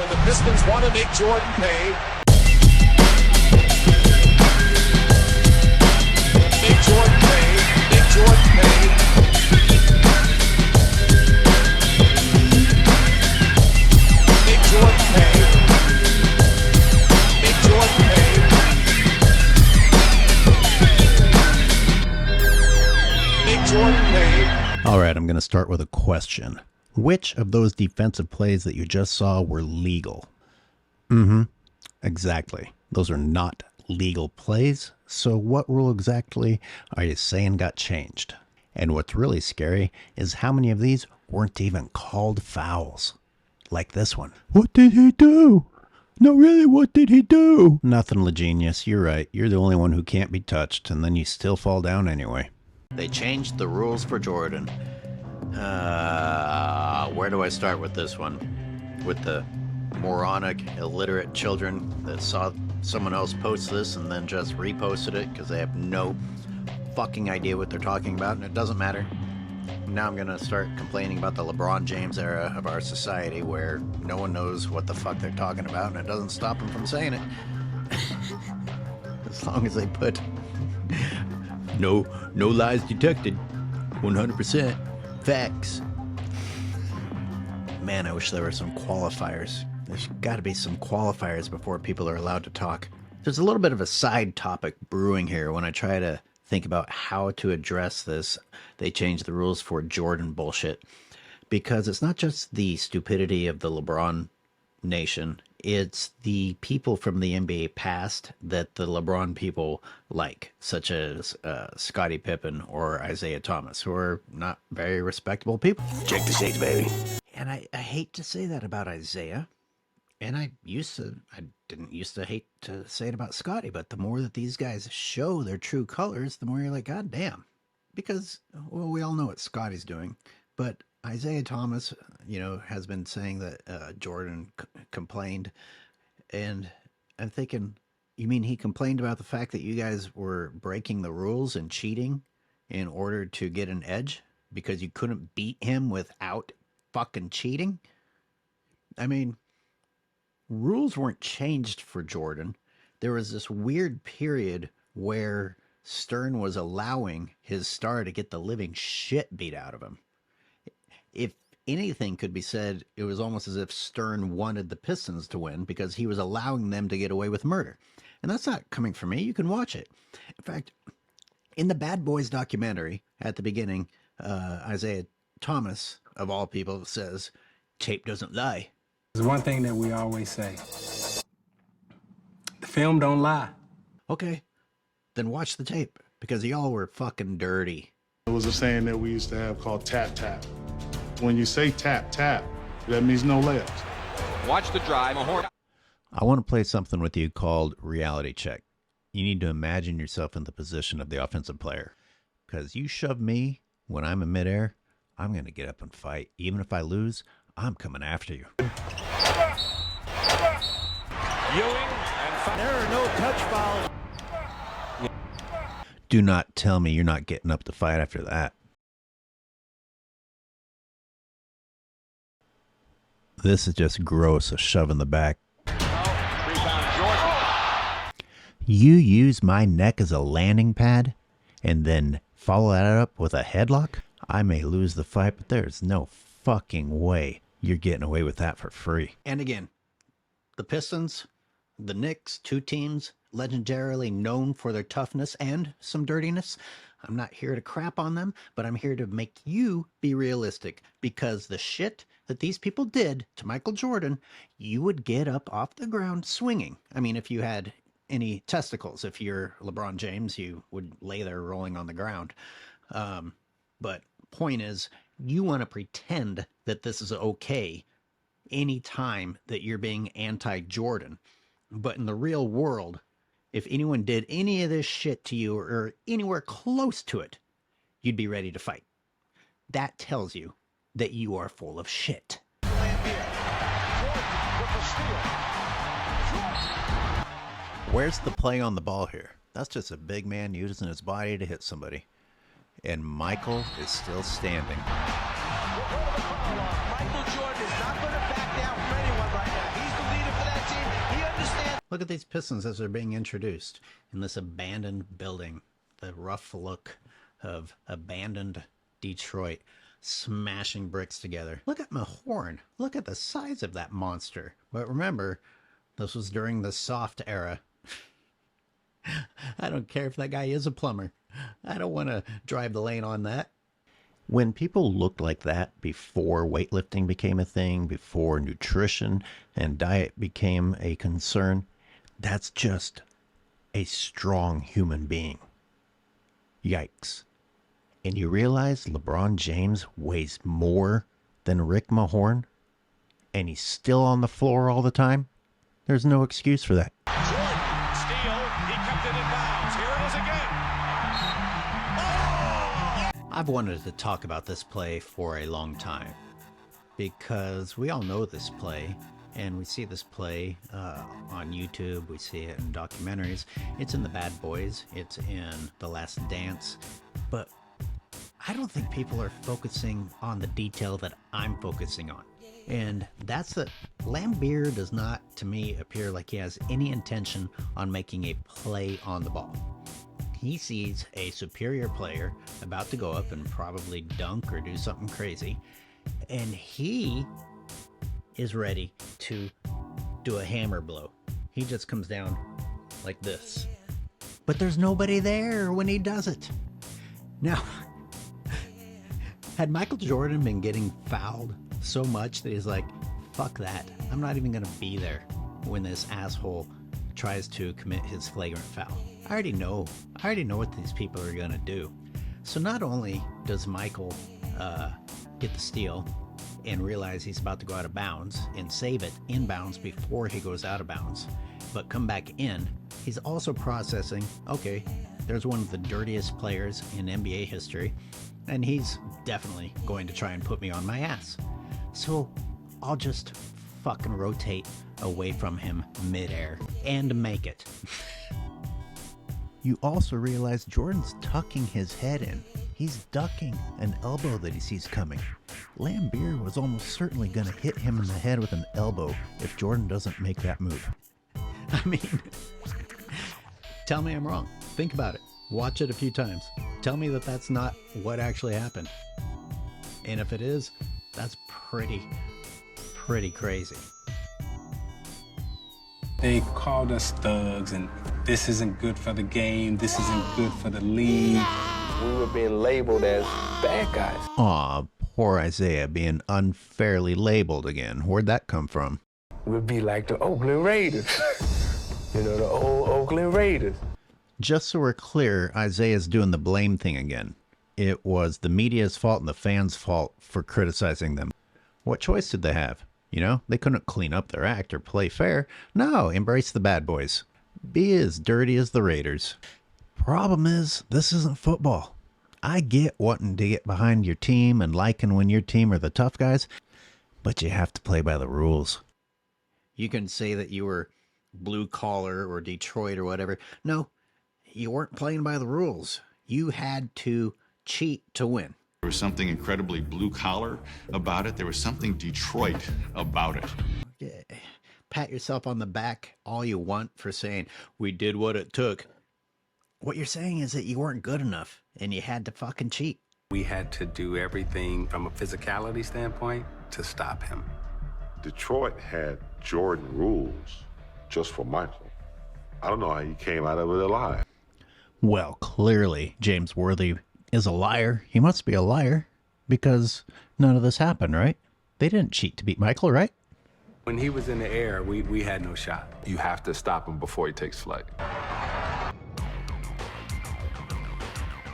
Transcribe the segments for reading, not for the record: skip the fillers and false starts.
when the Pistons want to make Jordan pay. Make Jordan pay. Make Jordan pay. Make Jordan pay. Make Jordan pay. Make Jordan pay. All right, I'm going to start with a question. Which of those defensive plays that you just saw were legal? Exactly. Those are not legal plays. So what rule exactly are you saying got changed? And what's really scary is how many of these weren't even called fouls. Like this one. What did he do? No, really, what did he do? Nothing, LaGenius. You're right. You're the only one who can't be touched, and then you still fall down anyway. They changed the rules for Jordan. Where do I start with this one? With the moronic, illiterate children that saw someone else post this and then just reposted it because they have no fucking idea what they're talking about, and it doesn't matter. Now I'm gonna start complaining about the LeBron James era of our society where no one knows what the fuck they're talking about, and it doesn't stop them from saying it. As long as they put no lies detected, 100% facts. Man, I wish there were some qualifiers. There's got to be some qualifiers before people are allowed to talk. There's a little bit of a side topic brewing here when I try to think about how to address this. They changed the rules for Jordan bullshit. Because it's not just the stupidity of the LeBron nation. It's the people from the NBA past that the LeBron people like, such as Scottie Pippen or Isiah Thomas, who are not very respectable people. Check the shades, baby. And I hate to say that about Isiah. And I didn't used to hate to say it about Scottie, but the more that these guys show their true colors, the more you're like, God damn. Because, well, we all know what Scottie's doing, but Isiah Thomas, has been saying that Jordan complained, and I'm thinking, you mean he complained about the fact that you guys were breaking the rules and cheating in order to get an edge because you couldn't beat him without fucking cheating? I mean, rules weren't changed for Jordan. There was this weird period where Stern was allowing his star to get the living shit beat out of him. If anything could be said, it was almost as if Stern wanted the Pistons to win because he was allowing them to get away with murder. And that's not coming from me. You can watch it. In fact, in the Bad Boys documentary, at the beginning, Isiah Thomas, of all people, says, tape doesn't lie. There's one thing that we always say. The film don't lie. Okay, then watch the tape, because y'all were fucking dirty. It was a saying that we used to have called tap, tap. When you say tap, tap, that means no layups. Watch the drive. I want to play something with you called reality check. You need to imagine yourself in the position of the offensive player. Because you shove me when I'm in midair, I'm going to get up and fight. Even if I lose, I'm coming after you. Ewing and there are no touch fouls. Do not tell me you're not getting up to fight after that. This is just gross, a shove in the back. Rebound Jordan. You use my neck as a landing pad and then follow that up with a headlock? I may lose the fight, but there's no fucking way you're getting away with that for free. And again, the Pistons, the Knicks, two teams legendarily known for their toughness and some dirtiness. I'm not here to crap on them, but I'm here to make you be realistic, because the shit that these people did to Michael Jordan, you would get up off the ground swinging. I mean, if you had any testicles, if you're LeBron James, you would lay there rolling on the ground. But point is, you want to pretend that this is okay anytime that you're being anti-Jordan. But in the real world, if anyone did any of this shit to you or anywhere close to it, you'd be ready to fight. That tells you that you are full of shit. Lambeer. Jordan with the steal. Where's the play on the ball here? That's just a big man using his body to hit somebody. And Michael is still standing. Michael Jordan is not going to back down from anyone right now. He's Look at these Pistons as they're being introduced in this abandoned building. The rough look of abandoned Detroit, smashing bricks together. Look at Mahorn. Look at the size of that monster. But remember, this was during the soft era. I don't care if that guy is a plumber. I don't want to drive the lane on that. When people looked like that before weightlifting became a thing, before nutrition and diet became a concern, that's just a strong human being. Yikes. And you realize LeBron James weighs more than Rick Mahorn? And he's still on the floor all the time? There's no excuse for that. Jordan, steal. He kept it in bounds. Here it is again. Oh! I've wanted to talk about this play for a long time because we all know this play, and we see this play on YouTube. We see it in documentaries. It's in the Bad Boys. It's in The Last Dance. But I don't think people are focusing on the detail that I'm focusing on. And that's that Lambeer does not, to me, appear like he has any intention on making a play on the ball. He sees a superior player about to go up and probably dunk or do something crazy, and he is ready to do a hammer blow. He just comes down like this. But there's nobody there when he does it. Now, had Michael Jordan been getting fouled so much that he's like, fuck that, I'm not even going to be there when this asshole tries to commit his flagrant foul. I already know what these people are going to do. So not only does Michael get the steal and realize he's about to go out of bounds and save it in bounds before he goes out of bounds, but come back in, he's also processing, okay, there's one of the dirtiest players in NBA history, and he's definitely going to try and put me on my ass. So I'll just fucking rotate away from him midair and make it. You also realize Jordan's tucking his head in. He's ducking an elbow that he sees coming. Lambeer was almost certainly going to hit him in the head with an elbow if Jordan doesn't make that move. I mean, tell me I'm wrong. Think about it. Watch it a few times. Tell me that that's not what actually happened. And if it is, that's pretty crazy. They called us thugs, and this isn't good for the game, this isn't good for the league. We were being labeled as bad guys. Aw, poor Isiah being unfairly labeled again. Where'd that come from? We'd be like the Oakland Raiders. You know, the old Oakland Raiders. Just so we're clear, Isiah's doing the blame thing again. It was the media's fault and the fans' fault for criticizing them. What choice did they have? You know, they couldn't clean up their act or play fair. No, embrace the bad boys. Be as dirty as the Raiders. Problem is, this isn't football. I get wanting to get behind your team and liking when your team are the tough guys, but you have to play by the rules. You can say that you were blue collar or Detroit or whatever. No, you weren't playing by the rules. You had to cheat to win. There was something incredibly blue-collar about it. There was something Detroit about it. Yeah. Pat yourself on the back all you want for saying, we did what it took. What you're saying is that you weren't good enough and you had to fucking cheat. We had to do everything from a physicality standpoint to stop him. Detroit had Jordan rules just for Michael. I don't know how he came out of it alive. Well, clearly, James Worthy is a liar. He must be a liar because none of this happened, right? They didn't cheat to beat Michael, right? When he was in the air, we had no shot. You have to stop him before he takes flight.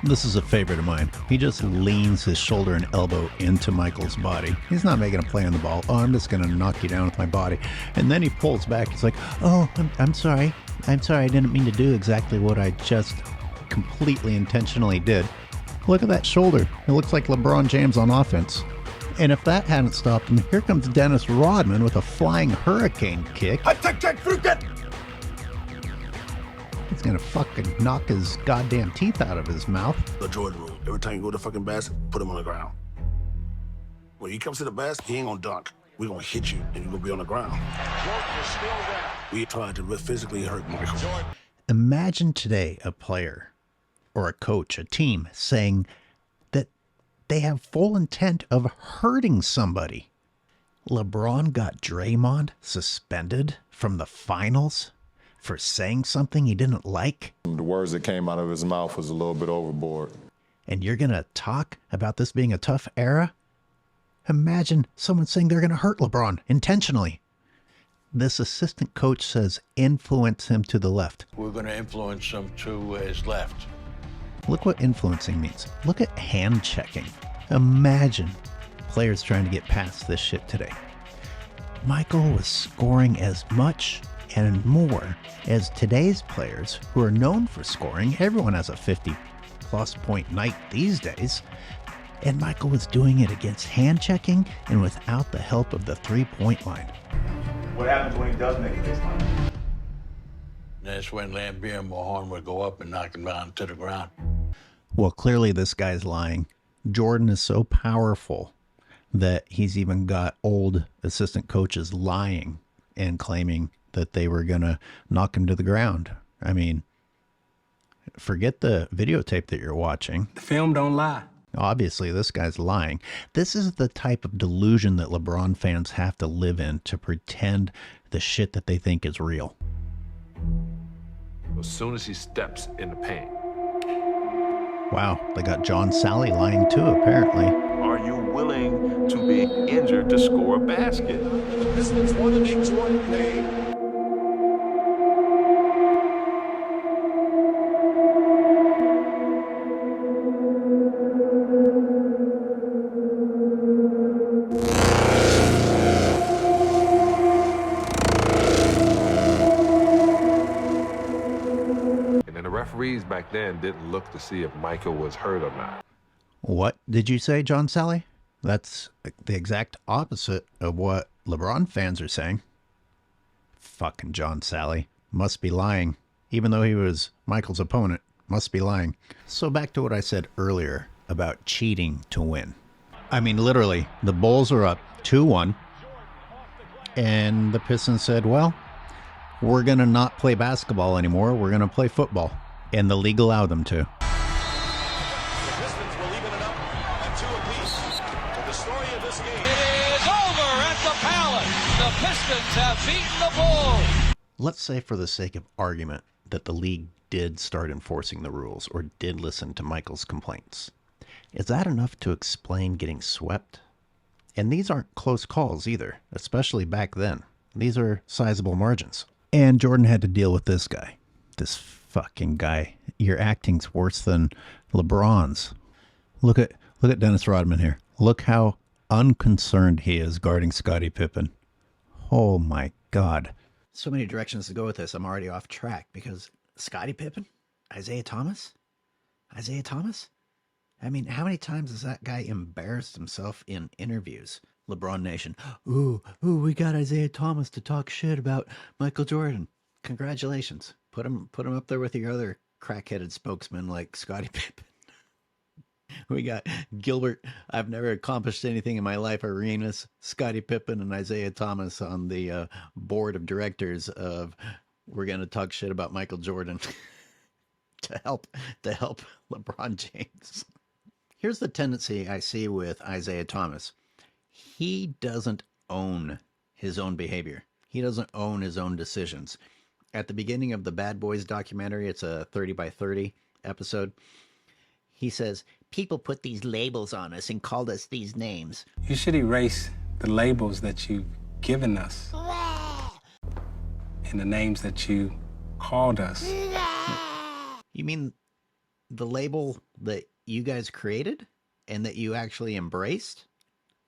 This is a favorite of mine. He just leans his shoulder and elbow into Michael's body. He's not making a play on the ball. Oh, I'm just going to knock you down with my body. And then he pulls back. He's like, oh, I'm sorry. I'm sorry. I didn't mean to do exactly what I just completely intentionally did. Look at that shoulder. It looks like LeBron James on offense. And if that hadn't stopped him, here comes Dennis Rodman with a flying hurricane kick. He's gonna fucking knock his goddamn teeth out of his mouth. The Jordan rule. Every time you go to the fucking basket, put him on the ground. When he comes to the basket, he ain't gonna dunk. we're going to hit you and you're going to be on the ground. Jordan is still down. We tried to physically hurt Michael. Imagine today a player or a coach, a team, saying that they have full intent of hurting somebody. LeBron got Draymond suspended from the finals for saying something he didn't like. The words that came out of his mouth was a little bit overboard. And you're going to talk about this being a tough era? Imagine someone saying they're going to hurt LeBron intentionally. This assistant coach says influence him to the left. We're going to influence him to his left. Look what influencing means. Look at hand checking. Imagine players trying to get past this shit today. Michael was scoring as much and more as today's players who are known for scoring. Everyone has a 50-plus point night these days. And Michael was doing it against hand checking and without the help of the three-point line. What happens when he does make it this time? That's when Lambeer and Mahorn would go up and knock him down to the ground. Well, clearly this guy's lying. Jordan is so powerful that he's even got old assistant coaches lying and claiming that they were going to knock him to the ground. I mean, forget the videotape that you're watching. The film don't lie. Obviously, this guy's lying. This is the type of delusion that LeBron fans have to live in to pretend the shit that they think is real. As soon as he steps in the paint. Wow, they got John Sally lying too, apparently. Are you willing to be injured to score a basket? The Pistons won the Knicks one day. Referees back then didn't look to see if Michael was hurt or not. What did you say, John Sally? That's the exact opposite of what LeBron fans are saying. Fucking John Sally. Must be lying. Even though he was Michael's opponent, must be lying. So back to what I said earlier about cheating to win. I mean, literally, the Bulls are up 2-1. And the Pistons said, well, we're going to not play basketball anymore. We're going to play football. And the league allowed them to. The Pistons will even it up at 2 apiece. So the story of this game. It is over at the Palace. The Pistons have beaten the Bulls. Let's say for the sake of argument that the league did start enforcing the rules or did listen to Michael's complaints. Is that enough to explain getting swept? And these aren't close calls either, especially back then. These are sizable margins. And Jordan had to deal with this guy. This fucking guy. Your acting's worse than LeBron's. Look at Dennis Rodman here. Look how unconcerned he is guarding Scottie Pippen. Oh my God. So many directions to go with this. I'm already off track because Scottie Pippen? Isiah Thomas? Isiah Thomas? I mean, how many times has that guy embarrassed himself in interviews? LeBron Nation. Ooh, we got Isiah Thomas to talk shit about Michael Jordan. Congratulations. Put him up there with your other crack-headed spokesman like Scottie Pippen. We got Gilbert, I've never accomplished anything in my life, Arenas, Scottie Pippen, and Isiah Thomas on the board of directors of We're Going to Talk Shit About Michael Jordan to help LeBron James. Here's the tendency I see with Isiah Thomas. He doesn't own his own behavior. He doesn't own his own decisions. At the beginning of the Bad Boys documentary, it's a 30 by 30 episode, he says, people put these labels on us and called us these names. You should erase the labels that you've given us and the names that you called us. You mean the label that you guys created and that you actually embraced?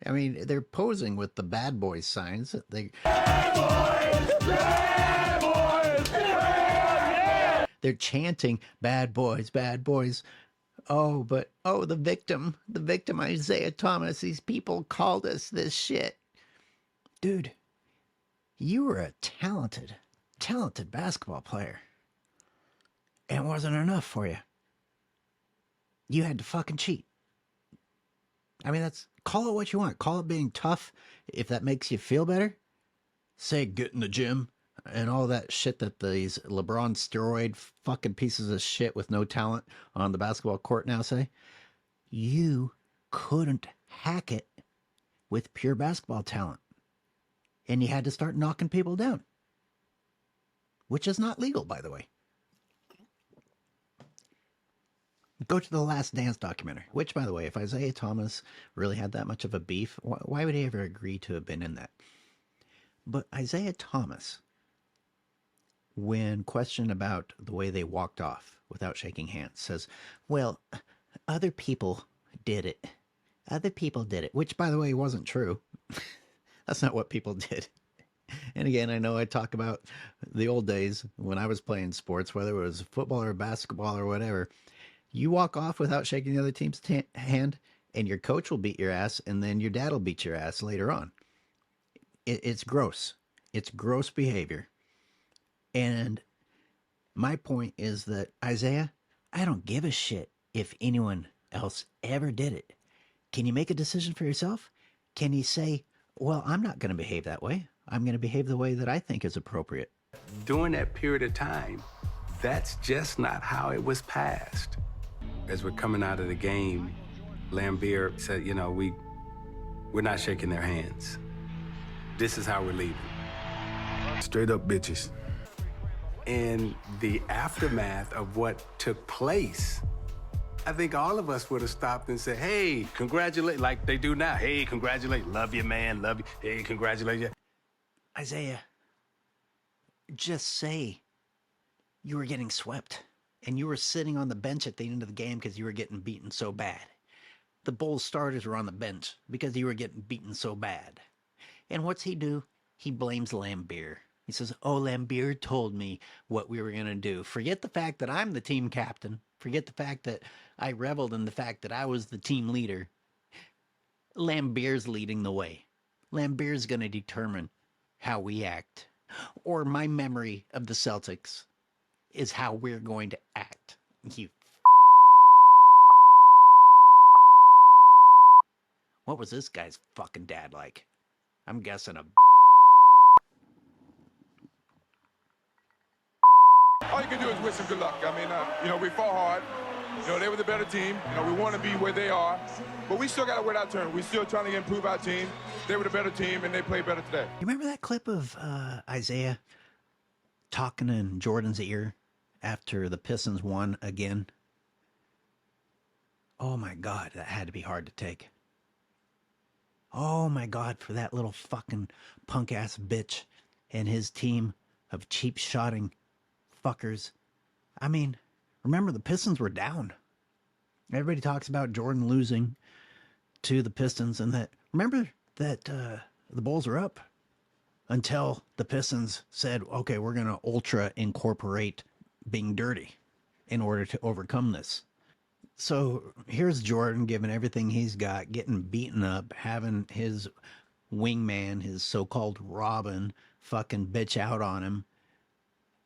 I mean, they're posing with the Bad Boys signs. Bad Boys! Bad Boys! Yeah! They're chanting, Bad Boys, Bad Boys. Oh, the victim, Isiah Thomas, these people called us this shit. Dude, you were a talented basketball player. And it wasn't enough for you. You had to fucking cheat. I mean, call it what you want. Call it being tough if that makes you feel better. Say get in the gym and all that shit that these LeBron steroid fucking pieces of shit with no talent on the basketball court now say. You couldn't hack it with pure basketball talent. And you had to start knocking people down. Which is not legal, by the way. Go to the Last Dance documentary, which, by the way, if Isiah Thomas really had that much of a beef, why would he ever agree to have been in that? But Isiah Thomas, when questioned about the way they walked off without shaking hands, says, well, other people did it. Other people did it, which, by the way, wasn't true. That's not what people did. And again, I know I talk about the old days when I was playing sports, whether it was football or basketball or whatever. You walk off without shaking the other team's hand, and your coach will beat your ass, and then your dad will beat your ass later on. It's gross. It's gross behavior. And my point is that, Isiah, I don't give a shit if anyone else ever did it. Can you make a decision for yourself? Can you say, well, I'm not going to behave that way. I'm going to behave the way that I think is appropriate. During that period of time, that's just not how it was passed. As we're coming out of the game, Lambeer said, you know, we're not shaking their hands. This is how we're leaving. Straight up bitches. In the aftermath of what took place, I think all of us would have stopped and said, hey, congratulate, like they do now. Hey, congratulate, love you, man, love you. Hey, congratulate you. Isiah, just say you were getting swept and you were sitting on the bench at the end of the game because you were getting beaten so bad. The Bulls starters were on the bench because you were getting beaten so bad. And what's he do? He blames Lambeer. He says, oh, Lambeer told me what we were going to do. Forget the fact that I'm the team captain. Forget the fact that I reveled in the fact that I was the team leader. Lambeer's leading the way. Lambeer's going to determine how we act. Or my memory of the Celtics is how we're going to act. What was this guy's fucking dad like? I'm guessing a... All you can do is wish them good luck. I mean, we fought hard. They were the better team. We want to be where they are. But we still got to wait our turn. We're still trying to improve our team. They were the better team, and they played better today. You remember that clip of Isiah talking in Jordan's ear after the Pistons won again? Oh, my God, that had to be hard to take. Oh, my God, for that little fucking punk-ass bitch and his team of cheap-shotting fuckers. I mean, remember, the Pistons were down. Everybody talks about Jordan losing to the Pistons and that... Remember that the Bulls were up until the Pistons said, okay, we're going to ultra incorporate being dirty in order to overcome this. So here's Jordan giving everything he's got, getting beaten up, having his wingman, his so-called Robin, fucking bitch out on him.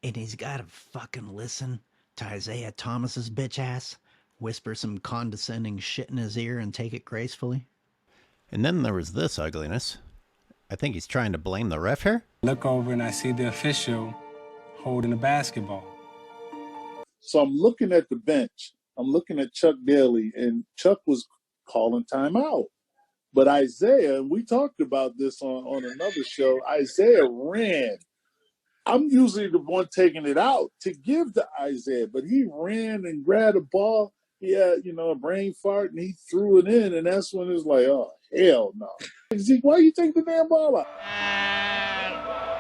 And he's got to fucking listen to Isiah Thomas's bitch ass, whisper some condescending shit in his ear and take it gracefully. And then there was this ugliness. I think he's trying to blame the ref here. Look over and I see the official holding the basketball. So I'm looking at the bench. I'm looking at Chuck Daly, and Chuck was calling timeout. But Isiah, and we talked about this on another show, Isiah ran. I'm usually the one taking it out to give to Isiah, but he ran and grabbed a ball. He had, a brain fart, and he threw it in, and that's when it was like, oh, hell no. Zeke, why you take the damn ball out?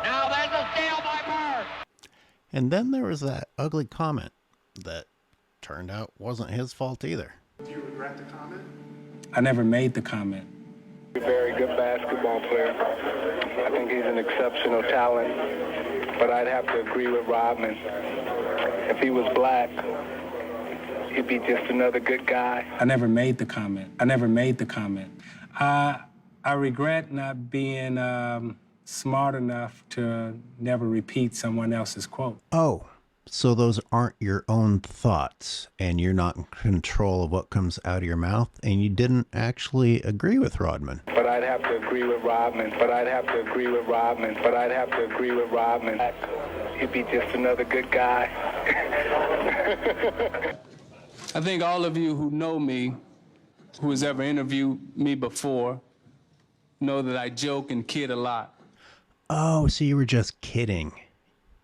Now there's a steal by Bird. And then there was that ugly comment that turned out wasn't his fault either. Do you regret the comment? I never made the comment. He's a very good basketball player. I think he's an exceptional talent. But I'd have to agree with Rodman. If he was black, he'd be just another good guy. I never made the comment. I regret not being smart enough to never repeat someone else's quote. Oh, So those aren't your own thoughts, and you're not in control of what comes out of your mouth, and you didn't actually agree with Rodman. But I'd have to agree with Rodman. But I'd have to agree with Rodman. But I'd have to agree with Rodman. He'd be just another good guy. I think all of you who know me, who has ever interviewed me before, know that I joke and kid a lot. Oh, so you were just kidding.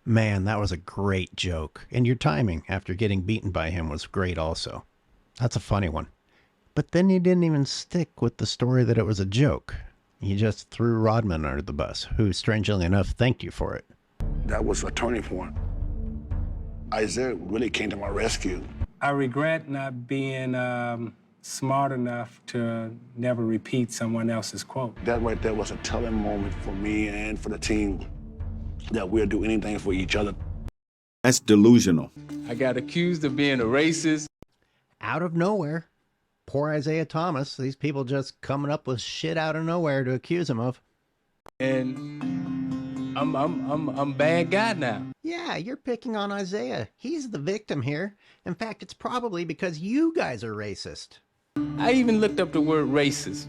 Man, that was a great joke. And your timing after getting beaten by him was great also. That's a funny one. But then you didn't even stick with the story that it was a joke. You just threw Rodman under the bus, who, strangely enough, thanked you for it. That was a turning point. Isiah really came to my rescue. I regret not being smart enough to never repeat someone else's quote. That right there was a telling moment for me and for the team that we'll do anything for each other. That's delusional. I got accused of being a racist. Out of nowhere. Poor Isiah Thomas. These people just coming up with shit out of nowhere to accuse him of. And I'm bad guy now. Yeah, you're picking on Isiah. He's the victim here. In fact, it's probably because you guys are racist. I even looked up the word racist.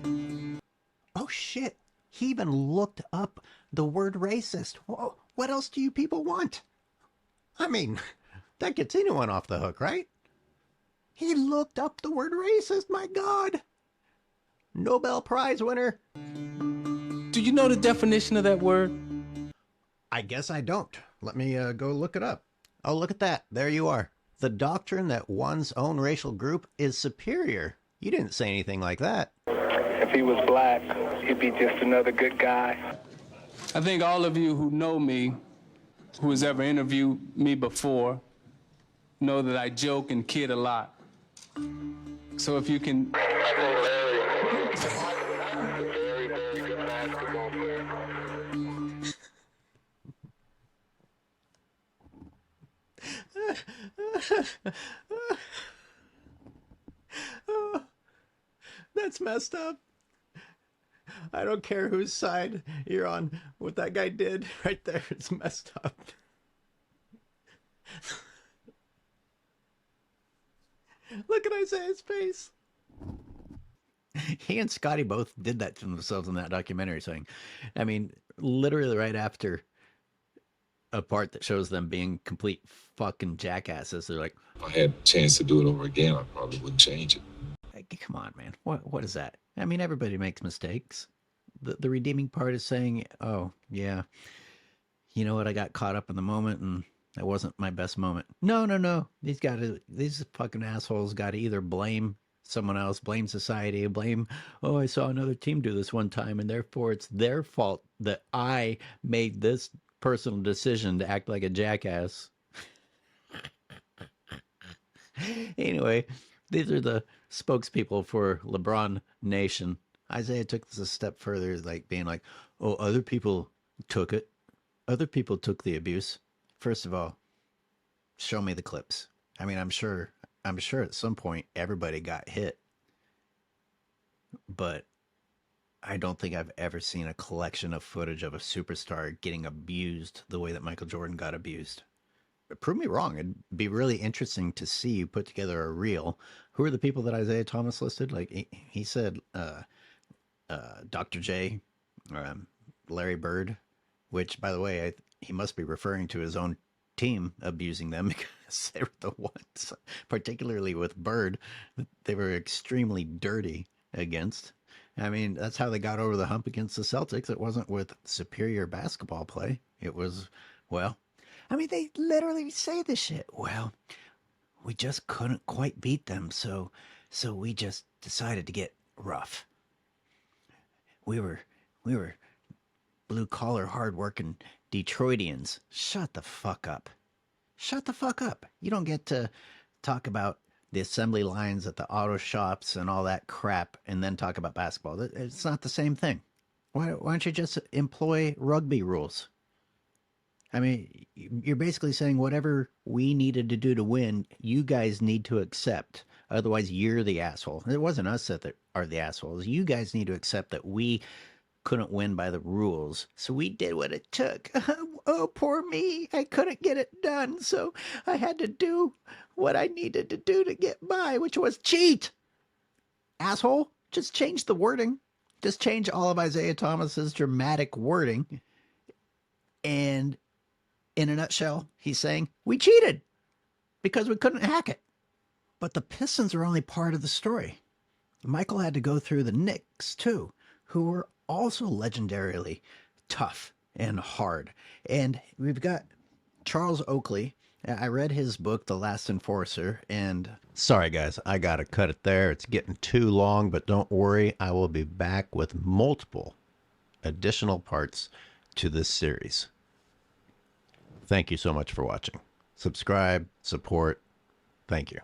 Oh, shit. He even looked up the word racist. Whoa, what else do you people want? I mean, that gets anyone off the hook, right? He looked up the word racist, my God. Nobel Prize winner. Do you know the definition of that word? I guess I don't. Let me go look it up. Oh, look at that. There you are. The doctrine that one's own racial group is superior. You didn't say anything like that. If he was black, he'd be just another good guy. I think all of you who know me, who has ever interviewed me before, know that I joke and kid a lot. So if you can... Very, very good basketball player. That's messed up. I don't care whose side you're on. What that guy did right there is messed up. Look at Isiah's face. He and Scotty both did that to themselves in that documentary. Saying, I mean, literally right after a part that shows them being complete fucking jackasses, they're like, if I had a chance to do it over again, I probably wouldn't change it. Come on, man. What is that? I mean, everybody makes mistakes. The redeeming part is saying, oh, yeah, you know what? I got caught up in the moment and that wasn't my best moment. No. These fucking assholes got to either blame someone else, blame society, blame, oh, I saw another team do this one time and therefore it's their fault that I made this personal decision to act like a jackass. Anyway, these are the spokespeople for LeBron Nation. Isiah took this a step further, like being like, oh, other people took it. Other people took the abuse. First of all, show me the clips. I mean, I'm sure at some point everybody got hit. But I don't think I've ever seen a collection of footage of a superstar getting abused the way that Michael Jordan got abused. Prove me wrong. It'd be really interesting to see you put together a reel. Who are the people that Isiah Thomas listed? Like he said, Dr. J, Larry Bird, which, by the way, he must be referring to his own team abusing them because they were the ones, particularly with Bird, they were extremely dirty against. I mean, that's how they got over the hump against the Celtics. It wasn't with superior basketball play. It was, well, I mean, they literally say this shit. Well, we just couldn't quite beat them, so we just decided to get rough. We were blue collar, hardworking Detroitians. Shut the fuck up. Shut the fuck up. You don't get to talk about the assembly lines at the auto shops and all that crap and then talk about basketball. It's not the same thing. Why don't you just employ rugby rules? I mean, you're basically saying whatever we needed to do to win, you guys need to accept. Otherwise, you're the asshole. It wasn't us that are the assholes. You guys need to accept that we couldn't win by the rules. So we did what it took. oh, poor me. I couldn't get it done, so I had to do what I needed to do to get by, which was cheat. Asshole, just change the wording. Just change all of Isiah Thomas's dramatic wording. And in a nutshell, he's saying, we cheated because we couldn't hack it. But the Pistons are only part of the story. Michael had to go through the Knicks, too, who were also legendarily tough and hard. And we've got Charles Oakley. I read his book, The Last Enforcer, and sorry, guys, I got to cut it there. It's getting too long, but don't worry. I will be back with multiple additional parts to this series. Thank you so much for watching. Subscribe, support. Thank you.